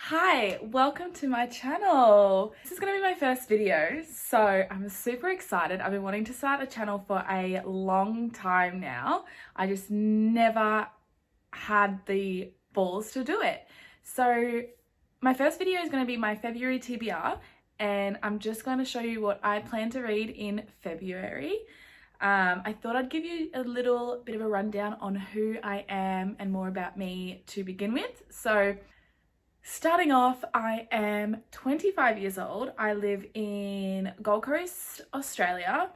Hi, welcome to my channel. This is going to be my first video, so I'm super excited. I've been wanting to start a channel for a long time now. I just never had the balls to do it. So my first video is going to be my February TBR, and I'm just going to show you what I plan to read in February. I thought I'd give you a little bit of a rundown on who I am and more about me to begin with. So starting off, I am 25 years old. I live in Gold Coast, Australia,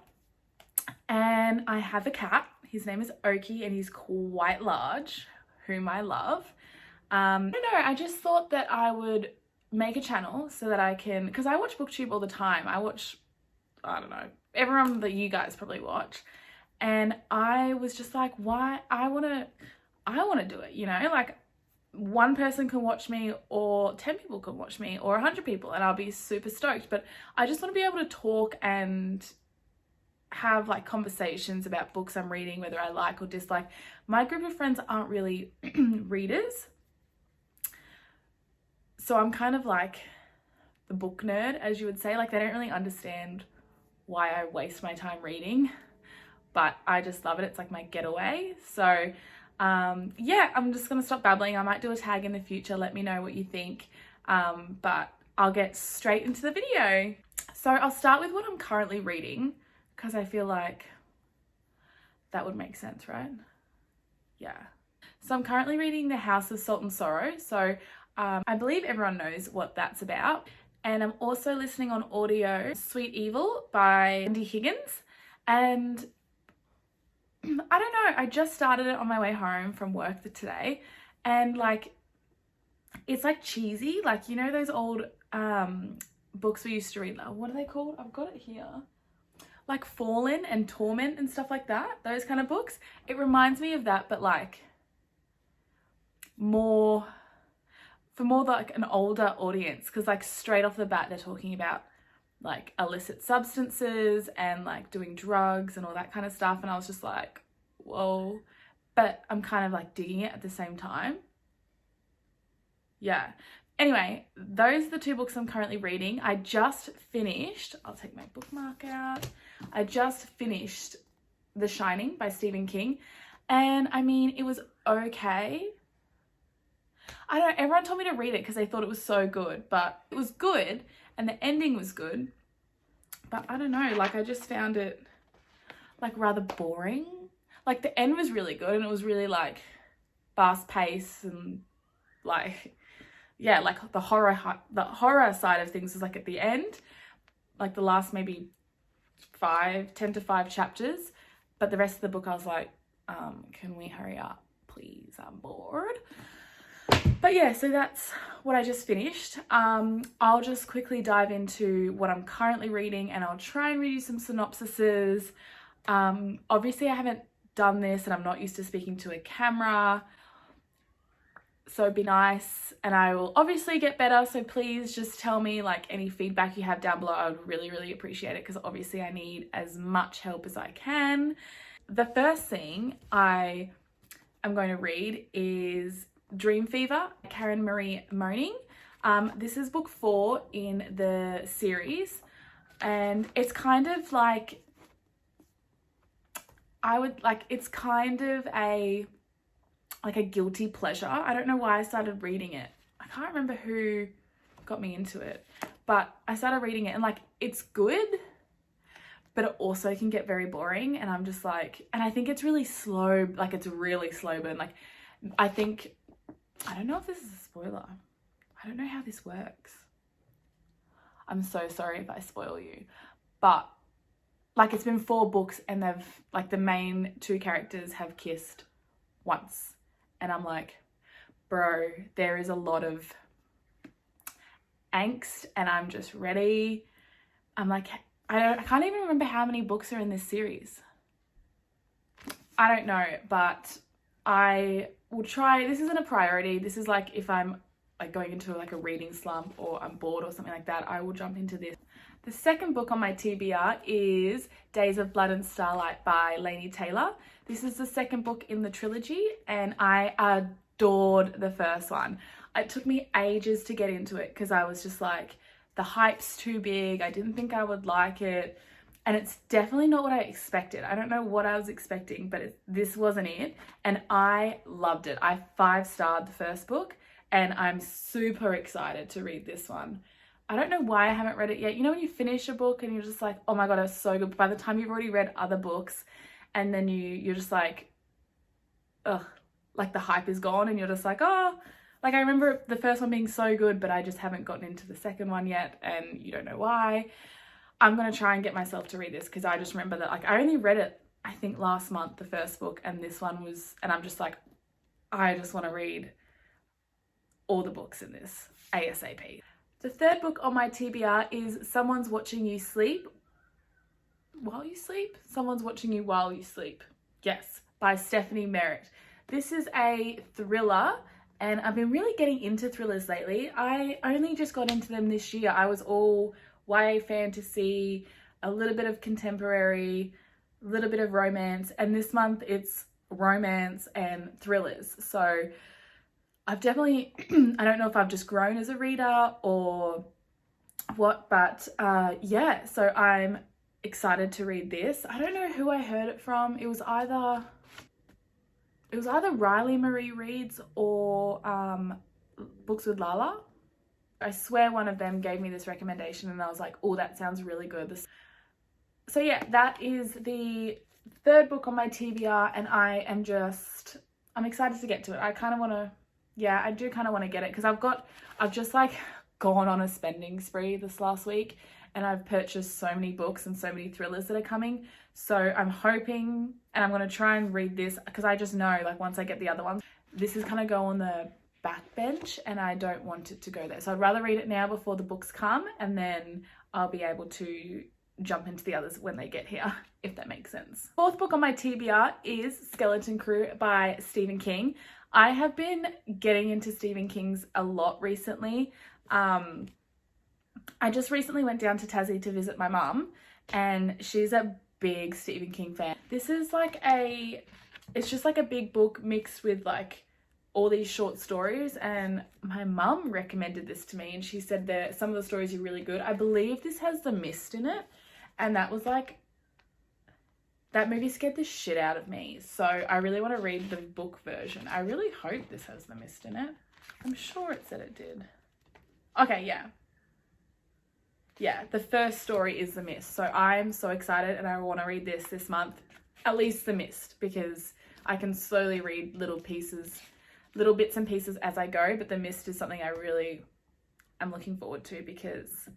and I have a cat. His name is Oki and he's quite large, whom I love. I don't know, I just thought that I would make a channel so that I can, because I watch BookTube all the time. I don't know, everyone that you guys probably watch. And I was just like, why? I want to do it, you know, like one person can watch me or 10 people can watch me or 100 people and I'll be super stoked. But I just want to be able to talk and have like conversations about books I'm reading, whether I like or dislike. My group of friends aren't really readers, so I'm kind of like the book nerd, as you would say. Like, they don't really understand why I waste my time reading, but I just love it. It's like my getaway. So yeah, I'm just gonna stop babbling. I might do a tag in the future. Let me know what you think. But I'll get straight into the video. So I'll start with what I'm currently reading, because I feel like that would make sense, right? Yeah. So I'm currently reading The House of Salt and Sorrow. So I believe everyone knows what that's about. And I'm also listening on audio Sweet Evil by Andy Higgins. And I don't know, I just started it on my way home from work today, and like, it's like cheesy, like, you know those old books we used to read, what are they called? I've got it here, like Fallen and Torment and stuff like that, those kind of books. It reminds me of that, but like more like an older audience, because like straight off the bat they're talking about like illicit substances and like doing drugs and all that kind of stuff. And I was just like, whoa, but I'm kind of like digging it at the same time. Yeah. Anyway, those are the two books I'm currently reading. I just finished, I'll take my bookmark out. I just finished The Shining by Stephen King. And I mean, it was okay. I don't know, everyone told me to read it because they thought it was so good, but it was good. And the ending was good, but I don't know, like I just found it like rather boring. Like the end was really good and it was really like fast paced and like, yeah, like the horror side of things was like at the end, like the last maybe 10 to 5 chapters. But the rest of the book I was like, can we hurry up, please? I'm bored. But yeah, so that's what I just finished. I'll just quickly dive into what I'm currently reading and I'll try and read you some synopsises. Obviously I haven't done this and I'm not used to speaking to a camera, so it'd be nice, and I will obviously get better. So please just tell me like any feedback you have down below. I would really appreciate it, because obviously I need as much help as I can. The first thing I am going to read is Dream Fever, Karen Marie Moning. This is book 4 in the series, and it's kind of like, it's kind of a guilty pleasure. I don't know why I started reading it. I can't remember who got me into it, but I started reading it and like, it's good, but it also can get very boring. And I'm just like, and I think it's really slow, like it's really slow burn. Like, I don't know if this is a spoiler. I don't know how this works. I'm so sorry if I spoil you. But like, it's been 4 books and they've like, the main 2 characters have kissed once. And I'm like, bro, there is a lot of angst and I'm just ready. I'm like, I can't even remember how many books are in this series. I don't know, but I will try. This isn't a priority. This is like if I'm like going into like a reading slump or I'm bored or something like that, I will jump into this. The second book on my TBR is Days of Blood and Starlight by Laini Taylor. This is the second book in the trilogy and I adored the first one. It took me ages to get into it because I was just like, the hype's too big. I didn't think I would like it. And it's definitely not what I expected. I don't know what I was expecting, but this wasn't it. And I loved it. I 5-starred the first book and I'm super excited to read this one. I don't know why I haven't read it yet. You know when you finish a book and you're just like, oh my God, it's so good. But by the time you've already read other books and then you're just like, ugh, like the hype is gone and you're just like, oh, like I remember the first one being so good, but I just haven't gotten into the second one yet and you don't know why. I'm going to try and get myself to read this because I just remember that like I only read it, I think last month, the first book, and this one was, and I'm just like, I just want to read all the books in this ASAP. The third book on my TBR is Someone's Watching You Sleep. While You Sleep? Someone's Watching You While You Sleep. Yes, by Stephanie Merritt. This is a thriller and I've been really getting into thrillers lately. I only just got into them this year. I was all YA fantasy, a little bit of contemporary, a little bit of romance, and this month it's romance and thrillers. So I've definitely, I don't know if I've just grown as a reader or what, but yeah, so I'm excited to read this. I don't know who I heard it from. It was either Riley Marie Reads or Books with Lala. I swear one of them gave me this recommendation and I was like, oh, that sounds really good. So yeah, that is the third book on my TBR and I'm excited to get to it. I kind of want to, yeah, I do kind of want to get it because I've just like gone on a spending spree this last week and I've purchased so many books and so many thrillers that are coming. So I'm hoping, and I'm going to try and read this because I just know like once I get the other ones, this is going to go on the backbench and I don't want it to go there. So I'd rather read it now before the books come and then I'll be able to jump into the others when they get here, if that makes sense. Fourth book on my TBR is Skeleton Crew by Stephen King. I have been getting into Stephen King's a lot recently. I just recently went down to Tassie to visit my mum and she's a big Stephen King fan. This is like it's just like a big book mixed with like all these short stories, and my mum recommended this to me and she said that some of the stories are really good. I believe this has The Mist in it, and that was like, that movie scared the shit out of me. So I really want to read the book version. I really hope this has The Mist in it. I'm sure it said it did. Okay, yeah. Yeah, the first story is The Mist. So I'm so excited and I want to read this month, at least The Mist, because I can slowly read little bits and pieces as I go, but The Mist is something I really am looking forward to because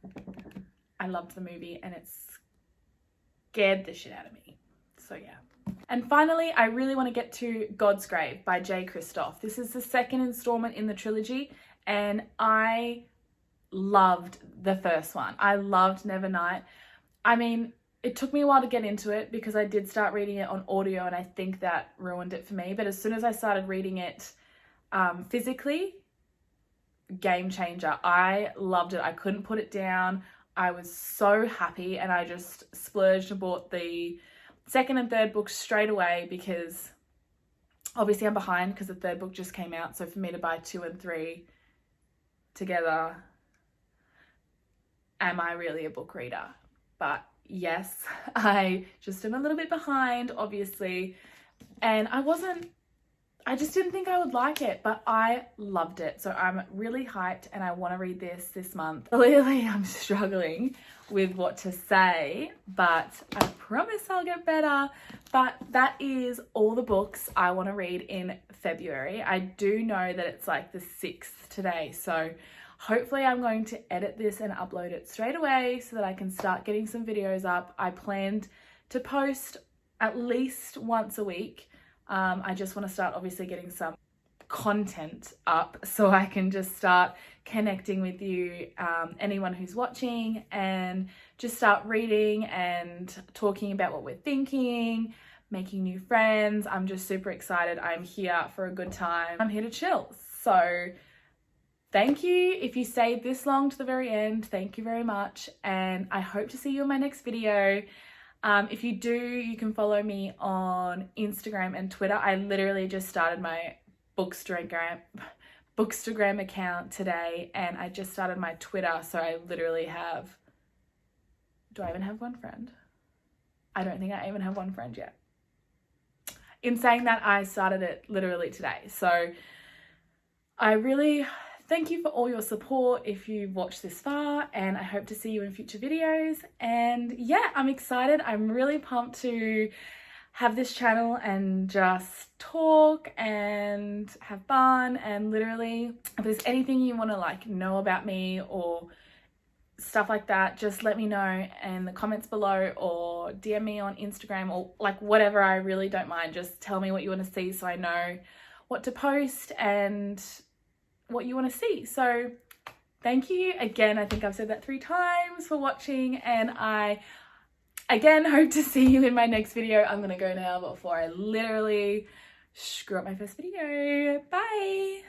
I loved the movie and it scared the shit out of me. So yeah. And finally, I really want to get to God's Grave by J. Kristoff. This is the second installment in the trilogy and I loved the first one. I loved Nevernight. I mean, it took me a while to get into it because I did start reading it on audio and I think that ruined it for me. But as soon as I started reading it physically, game changer. I loved it. I couldn't put it down. I was so happy and I just splurged and bought the second and third books straight away because obviously I'm behind because the third book just came out. So for me to buy 2 and 3 together, am I really a book reader? But yes, I just am a little bit behind, obviously. And I just didn't think I would like it, but I loved it. So I'm really hyped and I want to read this month. Clearly I'm struggling with what to say, but I promise I'll get better. But that is all the books I want to read in February. I do know that it's like the 6th today, so hopefully I'm going to edit this and upload it straight away so that I can start getting some videos up. I planned to post at least once a week. I just want to start obviously getting some content up so I can just start connecting with you, anyone who's watching, and just start reading and talking about what we're thinking, making new friends. I'm just super excited. I'm here for a good time. I'm here to chill. So thank you. If you stayed this long to the very end, thank you very much. And I hope to see you in my next video. If you do, you can follow me on Instagram and Twitter. I literally just started my Bookstagram Bookstagram account today, and I just started my Twitter, so I literally have, do I even have one friend? I don't think I even have one friend yet. In saying that, I started it literally today. So I really thank you for all your support if you've watched this far, and I hope to see you in future videos. And yeah, I'm excited. I'm really pumped to have this channel and just talk and have fun, and literally if there's anything you want to like know about me or stuff like that, just let me know in the comments below or DM me on Instagram or like whatever. I really don't mind. Just tell me what you want to see so I know what to post and what you want to see. So thank you again. I think I've said that 3 times for watching, and I again hope to see you in my next video. I'm gonna go now before I literally screw up my first video. Bye.